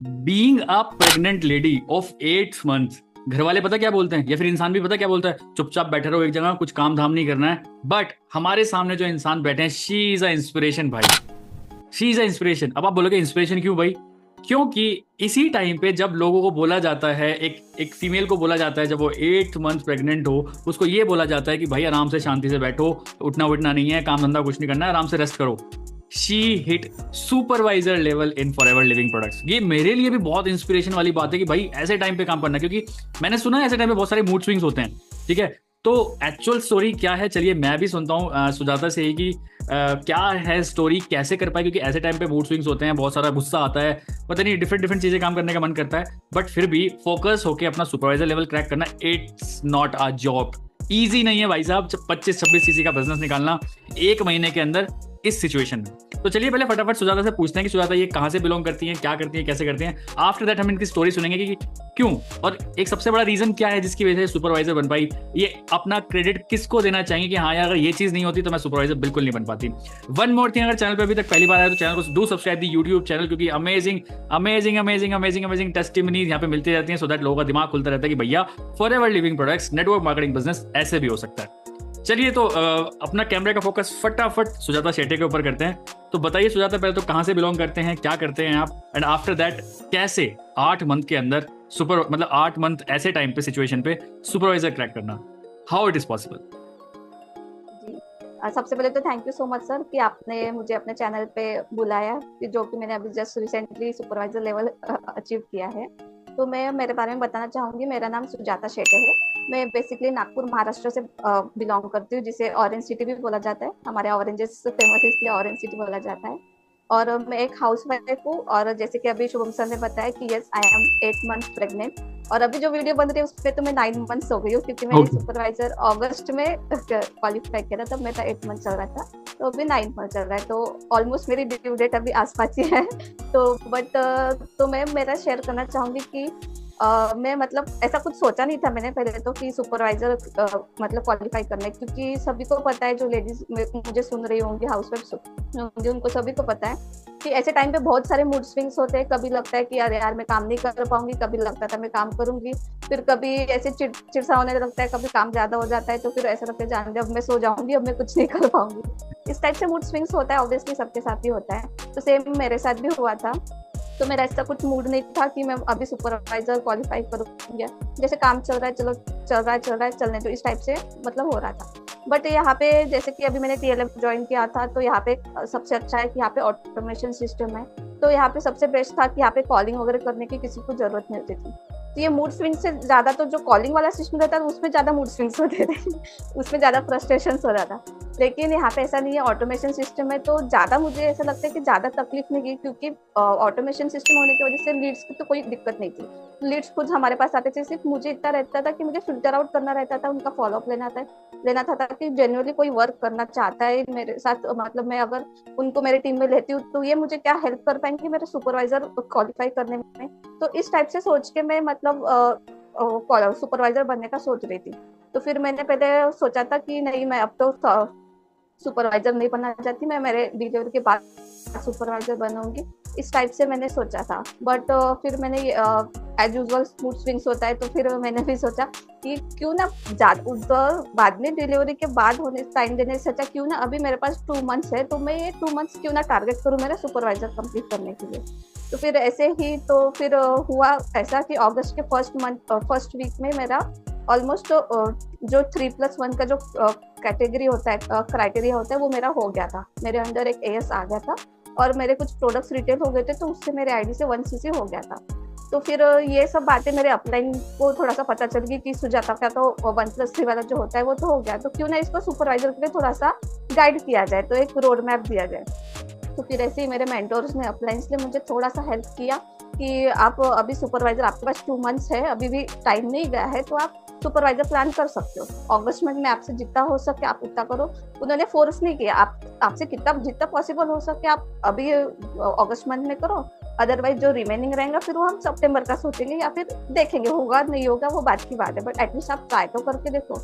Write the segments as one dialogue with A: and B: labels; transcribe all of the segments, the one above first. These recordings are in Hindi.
A: Being a pregnant lady of 8 months, घर वाले पता क्या बोलते हैं, या फिर इंसान भी पता क्या बोलता है, चुपचाप बैठे रहो एक जगह, कुछ काम धाम नहीं करना है। बट हमारे सामने जो इंसान बैठे हैं, शी इज अ इंस्पिरेशन भाई। She is a inspiration. अब आप बोलोगे इंस्पिरेशन क्यों भाई? क्योंकि इसी टाइम पे जब लोगों को बोला जाता है, एक एक फीमेल को बोला जाता है जब वो 8 months प्रेग्नेंट हो, उसको ये बोला जाता है कि भाई आराम से शांति से बैठो, उठना उठना नहीं है, काम धंधा कुछ नहीं करना है, आराम से रेस्ट करो। She hit supervisor level in forever living products. ये मेरे लिए भी बहुत इंस्पिरेशन वाली बात है कि भाई ऐसे टाइम पे काम करना, क्योंकि मैंने सुना है ऐसे टाइम पे बहुत सारे मूड स्विंग्स होते हैं। ठीक है, तो एक्चुअल स्टोरी क्या है, चलिए मैं भी सुनता हूँ सुजाता से ही कि क्या है स्टोरी, कैसे कर पाए, क्योंकि ऐसे टाइम पे मूड स्विंग्स होते हैं, बहुत सारा गुस्सा आता है, पता नहीं डिफरेंट डिफरेंट चीजें काम करने का मन करता है, बट फिर भी फोकस होकर अपना सुपरवाइजर लेवल क्रैक करना, it's not a job. Easy नहीं है भाई साहब 25-26 सीसी का बिजनेस निकालना 1 महीने के अंदर इस सिचुएशन में। तो चलिए पहले फटाफट सुजाता से पूछते हैं कि सुजाता ये कहाँ से बिलोंग करती हैं, क्या करती हैं, कैसे करती हैं। आफ्टर दैट हम इनकी स्टोरी सुनेंगे कि क्यों, और एक सबसे बड़ा रीजन क्या है जिसकी वजह से सुपरवाइजर बन पाई। ये अपना क्रेडिट किसको देना चाहेंगे कि हाँ यार अगर ये चीज नहीं होती तो मैं सुपरवाइजर बिल्कुल नहीं बन पाती। वन मोर थिंग, अगर चैनल पर अभी तक पहली बार आया तो चैनल को do subscribe the YouTube channel, क्योंकि amazing amazing amazing amazing amazing testimonies यहाँ पे मिलती रहती हैं, सो दैट लोगों का दिमाग खुलता रहता है कि भैया forever living products network marketing business ऐसे भी हो सकता है। चलिए तो अपना कैमरे का फोकस फटाफट सुजाता शेट्टी के ऊपर करते हैं। तो बताइए सुजाता, पहले तो कहाँ से बिलोंग करते हैं, क्या करते हैं आप, एंड आफ्टर दैट कैसे 8 मंथ के अंदर मतलब 8 मंथ ऐसे टाइम पे सिचुएशन पे सुपरवाइजर क्रैक करना, हाउ इट इज पॉसिबल।
B: जी। सबसे पहले तो thank you so much sir कि आपने मुझे अपने चैनल पे बुलाया, कि जो कि मैंने अभी just recently supervisor level achieve किया है। तो मैं मेरे बारे में बताना चाहूँगी। मेरा नाम सुजाता शेटे है। मैं बेसिकली नागपुर महाराष्ट्र से बिलोंग करती हूँ, जिसे ऑरेंज सिटी भी बोला जाता है। हमारे ऑरेंजेस फेमस है इसलिए ऑरेंज सिटी बोला जाता है। और मैं एक हाउस वाइफ हूँ। और जैसे कि अभी शुभम सर ने बताया कि yes I am 8 month pregnant. और अभी जो वीडियो बन रही है उस पर तो मैं 9 मंथ्स हो गई हूँ, क्योंकि मैंने
A: ओके।
B: सुपरवाइजर अगस्त में क्वालिफाई किया था, तब मेरा 8 मंथ चल रहा था। तो अभी 9 मंथ चल रहा है, तो ऑलमोस्ट मेरी ड्यू डेट अभी आसपास ही है। तो बट तो मैं मेरा शेयर करना चाहूंगी कि मैं मतलब ऐसा कुछ सोचा नहीं था मैंने पहले तो कि सुपरवाइजर मतलब क्वालिफाई करना है, क्योंकि सभी को पता है, जो लेडीज मुझे सुन रही होंगी, हाउस वाइफ होंगी, उनको सभी को पता है कि ऐसे टाइम पे बहुत सारे मूड स्विंग्स होते हैं। कभी लगता है कि अरे यार मैं काम नहीं कर पाऊंगी, कभी लगता था मैं काम करूंगी, फिर कभी ऐसे चिड़चिड़ा होने लगता है, कभी काम ज्यादा हो जाता है, तो फिर ऐसा लगता है जान दे अब मैं सो जाऊंगी, अब मैं कुछ नहीं कर पाऊंगी। इस टाइप से मूड स्विंग्स होता है, ऑब्वियसली सबके साथ ही होता है। तो सेम मेरे साथ भी हुआ था। तो मेरा ऐसा कुछ मूड नहीं था कि मैं अभी सुपरवाइजर क्वालिफाई करूंगी, जैसे काम चल रहा है, चलो चल रहा है चलने, तो इस टाइप से मतलब हो रहा था। बट यहाँ पे जैसे कि अभी मैंने टीएलएफ ज्वाइन किया था, तो यहाँ पे सबसे अच्छा है कि यहाँ पे ऑटोमेशन सिस्टम है। तो यहाँ पे सबसे बेस्ट था कि यहाँ पे कॉलिंग वगैरह करने की किसी को जरूरत नहीं होती थी। तो ये मूड स्विंग से ज्यादा तो जो कॉलिंग वाला सिस्टम रहता है उसमें ज्यादा मूड स्विंग्स होते थे उसमें ज्यादा फ्रस्ट्रेशन हो रहा था। लेकिन यहाँ पे ऐसा नहीं है, ऑटोमेशन सिस्टम है, तो ज्यादा मुझे ऐसा लगता है कि ज्यादा तकलीफ नहीं की, क्योंकि ऑटोमेशन सिस्टम होने की वजह से लीड्स की तो कोई दिक्कत नहीं थी। लीड्स खुद हमारे पास आते थे, सिर्फ मुझे इतना रहता था कि मुझे फिल्टर आउट करना रहता था, उनका फॉलोअप लेना था कि जेन्युइनली कोई वर्क करना चाहता है मेरे साथ, मतलब मैं अगर उनको मेरे टीम में लेती हूँ तो ये मुझे क्या हेल्प कर पाएंगे मेरे सुपरवाइजर क्वालिफाई करने में। तो इस टाइप से सोच के मैं मतलब सुपरवाइजर बनने का सोच रही थी। तो फिर मैंने पहले सोचा था कि नहीं, मैं अब तो सुपरवाइजर नहीं बनना चाहती, मैं मेरे डिलीवरी के बाद सुपरवाइजर बनूंगी, इस टाइप से मैंने सोचा था। बट फिर मैंने एज यूजुअल मूड स्विंग्स होता है, तो फिर मैंने भी सोचा कि क्यों ना बाद में डिलीवरी के बाद होने टाइम देने से अच्छा क्यों ना अभी मेरे पास 2 मंथ्स है, तो मैं ये 2 मंथ्स क्यों ना टारगेट करूँ मेरा सुपरवाइजर कंप्लीट करने के लिए। तो फिर ऐसे ही तो फिर हुआ ऐसा कि अगस्त के फर्स्ट वीक में मेरा ऑलमोस्ट जो 3+1 का जो कैटेगरी होता है, क्राइटेरिया होता है, वो मेरा हो गया था। मेरे अंडर एक एएस आ गया था और मेरे कुछ प्रोडक्ट्स रिटेल हो गए थे, तो उससे मेरे आईडी से 1 सीसी हो गया था। तो फिर ये सब बातें मेरे अपलाइन को थोड़ा सा पता चल गई कि सुजाता का तो 1+3 वाला जो होता है वो तो हो गया, तो क्यों ना इसको सुपरवाइजर के लिए थोड़ा सा गाइड किया जाए, तो एक रोड मैप दिया जाए। तो फिर ऐसे ही मेरे मेंटोर्स ने अपलाइंस ने मुझे थोड़ा सा हेल्प किया कि आप अभी सुपरवाइजर, आपके पास 2 मंथ्स है, अभी भी टाइम नहीं गया है, तो आप सुपरवाइजर प्लान कर सकते हो। अगस्त मंथ में आपसे जितना हो सके आप उतना करो। उन्होंने फोर्स नहीं किया, आपसे जितना पॉसिबल हो सके आप अभी अगस्त मंथ में करो, अदरवाइज जो रिमेनिंग रहेगा फिर वो हम सितंबर का सोचेंगे या फिर देखेंगे, होगा नहीं होगा वो बात की बात है, बट एटलीस्ट आप ट्राई तो करके देखो।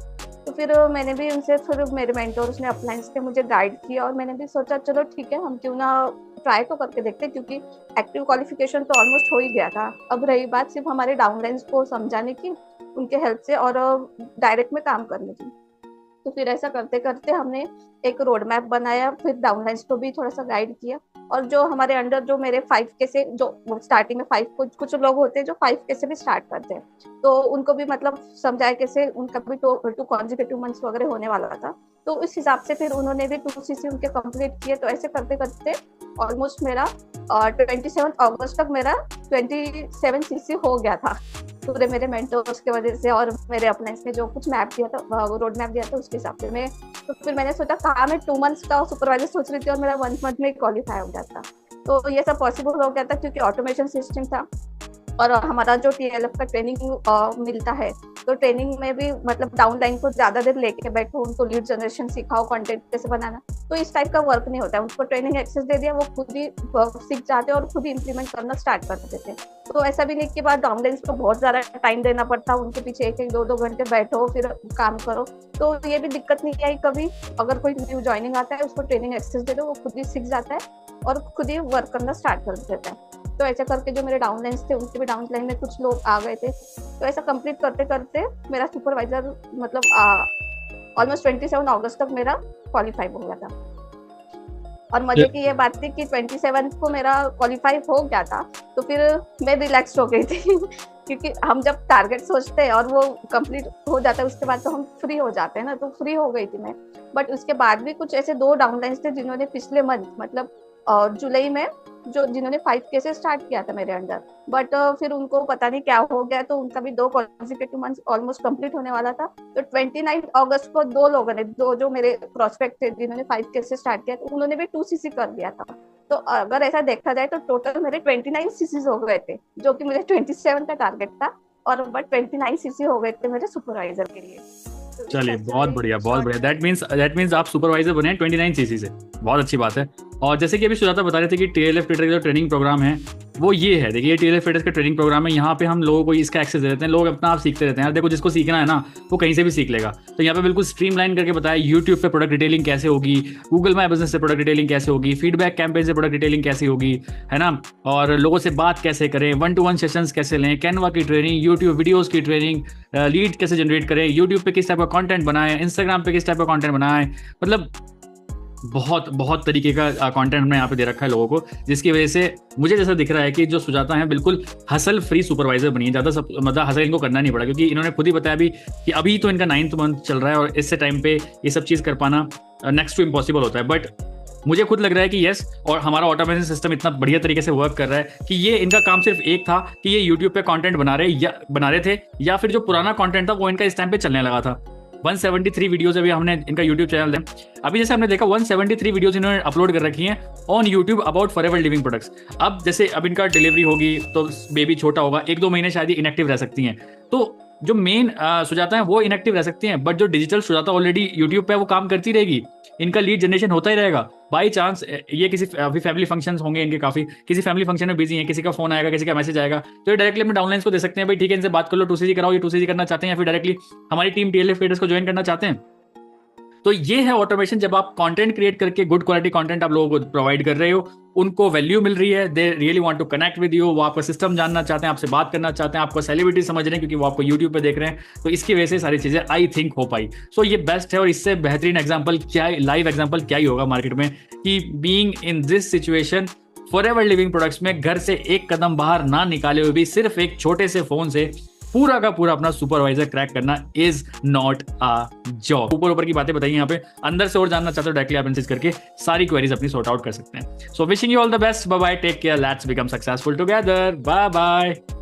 B: तो फिर मैंने भी उनसे, फिर मेरे मेंटोर्स ने अपलाइंस ने मुझे गाइड किया और मैंने भी सोचा चलो ठीक है, हम क्यों ना ट्राई तो करके देखते, क्योंकि एक्टिव क्वालिफिकेशन तो ऑलमोस्ट हो ही गया था। अब रही बात सिर्फ हमारे डाउनलाइंस को समझाने की, उनके हेल्प से, और डायरेक्ट में काम करने की। तो फिर ऐसा करते करते हमने एक रोड मैप बनाया, फिर डाउनलाइंस को भी थोड़ा सा गाइड किया। और जो हमारे अंडर जो मेरे 5K से जो स्टार्टिंग में 5 कुछ लोग होते हैं जो 5K से भी स्टार्ट करते हैं, तो उनको भी मतलब समझाया कैसे, उनका भी 2 कॉन्जिक्यूटिव मंथ्स वगैरह होने वाला था। तो इस हिसाब से फिर उन्होंने भी 2CC उनके कंप्लीट किए। तो ऐसे करते करते ऑलमोस्ट मेरा 27 अगस्त तक मेरा 27CC हो गया था, पूरे मेरे मेंटर्स की वजह से और मेरे अपने ने जो कुछ मैप दिया था, रोड मैप दिया था, उसके हिसाब से मैं, तो फिर मैंने सोचा कहाँ मैं 2 मंथ्स का सुपरवाइजर सोच रही थी और मेरा 1 मंथ में क्वालिफाई हो गया था। तो ये सब पॉसिबल हो गया था क्योंकि ऑटोमेशन सिस्टम था, और हमारा जो TLF का ट्रेनिंग मिलता है, तो ट्रेनिंग में भी मतलब डाउनलाइन को ज्यादा देर लेके बैठो, उनको लीड जनरेशन सिखाओ, कंटेंट कैसे बनाना, तो इस टाइप का वर्क नहीं होता है। उनको ट्रेनिंग एक्सेस दे दिया, वो खुद ही सीख जाते और खुद ही इम्प्लीमेंट करना स्टार्ट कर देते हैं। तो ऐसा भी नहीं कि बाद डाउनलाइंस को बहुत ज्यादा टाइम देना पड़ता, उनके पीछे 1-1, 2-2 घंटे बैठो फिर काम करो। तो ये भी दिक्कत नहीं आई कभी। अगर कोई न्यू ज्वाइनिंग आता है, उसको ट्रेनिंग एक्सेस दे दो, वो खुद ही सीख जाता है और खुद ही वर्क करना स्टार्ट कर देता है। तो ऐसा करके जो मेरे डाउनलाइंस थे, उनके भी डाउनलाइन में कुछ लोग आ गए थे। तो ऐसा कंप्लीट करते करते मेरा सुपरवाइजर मतलब ऑलमोस्ट 27 अगस्त तक मेरा क्वालिफाई हो गया था। और मजे की ये बात थी कि 27 को मेरा क्वालिफाई हो गया था, तो फिर मैं रिलैक्स हो गई थी क्योंकि हम जब टारगेट सोचते हैं और वो कंप्लीट हो जाता है, उसके बाद तो हम फ्री हो जाते हैं ना, तो फ्री हो गई थी मैं। बट उसके बाद भी कुछ ऐसे 2 डाउनलाइंस थे जिन्होंने पिछले मंथ मतलब जुलाई में जिन्होंने 5K से स्टार्ट किया था मेरे अंडर, बट फिर उनको पता नहीं क्या हो गया, तो उनका भी 2 कॉन्जिक्यूटिव मंथ्स ऑलमोस्ट कंप्लीट होने वाला था। तो 29 अगस्त को 2 लोगों ने, 2 जो मेरे प्रोस्पेक्ट थे जिन्होंने 5K से स्टार्ट किया, तो उन्होंने भी 2CC कर दिया था। तो अगर ऐसा देखा जाए तो टोटल मेरे 29 CCs हो गए थे, जो कि मेरे 27 का टारगेट था, और बट 29 CC हो गए थे मेरे सुपरवाइजर के लिए।
A: चलिए बहुत बढ़िया, बहुत बढ़िया। दैट मीन्स आप सुपरवाइजर बने हैं 29 CC से, बहुत अच्छी बात है। और जैसे कि अभी सुजाता बता रहे थे कि TLF ट्रेडर का जो ट्रेनिंग प्रोग्राम है वो ये है। देखिए TLF ट्रेडर्स का ट्रेनिंग प्रोग्राम है, यहाँ पे हम लोगों को इसका एक्सेस दे देते हैं, लोग अपना आप सीखते रहते हैं। यार देखो, जिसको सीखना है ना वो कहीं से भी सीख लेगा। तो यहाँ पे बिल्कुल स्ट्रीमलाइन करके बताया यूट्यूब पे प्रोडक्ट डिटेलिंग कैसे होगी, गूगल माई बिजनेस से प्रोडक्ट डिटेलिंग कैसे होगी, फीडबैक कैंपेन से प्रोडक्ट डिटेलिंग कैसे होगी, है ना, और लोगों से बात कैसे करें, 1-to-1 सेशंस कैसे लें, कैनवा की ट्रेनिंग, यूट्यूब वीडियोस की ट्रेनिंग, लीड कैसे जनरेट करें, यूट्यूब पे किस टाइप का कंटेंट बनाएं, इंस्टाग्राम पे किस टाइप का कंटेंट बनाएं, मतलब बहुत बहुत तरीके का कंटेंट हमने यहाँ पे दे रखा है लोगों को, जिसकी वजह से मुझे जैसा दिख रहा है कि जो सुजाता है बिल्कुल हसल फ्री सुपरवाइजर बनी है। ज़्यादा सब मतलब हसल इनको करना नहीं पड़ा, क्योंकि इन्होंने खुद ही बताया भी कि अभी तो इनका 9th मंथ चल रहा है और इससे टाइम पे ये सब चीज़ कर पाना नेक्स्ट टू इम्पॉसिबल होता है। बट मुझे खुद लग रहा है कि यस, और हमारा ऑटोमेशन सिस्टम इतना बढ़िया तरीके से वर्क कर रहा है कि ये इनका काम सिर्फ एक था कि ये यूट्यूब पे कंटेंट बना रहे थे, या फिर जो पुराना कंटेंट था वो इनका इस टाइम पे चलने लगा था। 173 वीडियोस अभी हमने इनका यूट्यूब चैनल है, अभी जैसे हमने देखा 173 वीडियोस इन्होंने अपलोड कर रखी हैं on YouTube about forever living products. अब जैसे अब इनका डिलीवरी होगी तो बेबी छोटा होगा, 1-2 महीने शायद इनएक्टिव रह सकती हैं। तो जो मेन सुजाता है वो इनएक्टिव रह सकती हैं, बट जो डिजिटल सुजाता ऑलरेडी यूट्यूब पे वो काम करती रहेगी, इनका लीड जनरेशन होता ही रहेगा। बाई चांस ये किसी अभी फैमिली फंक्शंस होंगे इनके, काफी किसी फैमिली फंक्शन में बिजी हैं, किसी का फोन आएगा, किसी का मैसेज आएगा, तो ये डायरेक्टली अपने डाउनलाइंस को दे सकते हैं, भाई ठीक है इनसे बात कर लो, 2CC कराओ, ये 2CC करना चाहते हैं, या फिर डायरेक्टली हमारी टीम TLF ट्रेडर्स को ज्वाइन करना चाहते हैं। तो ये है ऑटोमेशन। जब आप कंटेंट क्रिएट करके गुड क्वालिटी कंटेंट आप लोगों को प्रोवाइड कर रहे हो, उनको वैल्यू मिल रही है, they really want to connect with you, वो आपका सिस्टम जानना चाहते हैं, आपसे बात करना चाहते हैं, आपको सेलिब्रिटी समझ रहे हैं क्योंकि वो आपको यूट्यूब पे देख रहे हैं, तो इसकी वजह से सारी चीजें आई थिंक हो पाई। सो ये बेस्ट है, और इससे बेहतरीन एग्जाम्पल क्या, लाइव एग्जाम्पल क्या ही होगा मार्केट में कि being in this situation forever living products में घर से एक कदम बाहर ना निकाले हुए भी सिर्फ एक छोटे से फोन से पूरा का पूरा अपना सुपरवाइजर क्रैक करना इज नॉट अ जॉब। ऊपर की बातें बताइए यहाँ पे, अंदर से और जानना चाहते हो डायरेक्टली आप मैसेज करके सारी क्वेरीज अपनी सॉर्ट आउट कर सकते हैं। So wishing you all the best, bye bye, take care, let's become successful together, bye bye.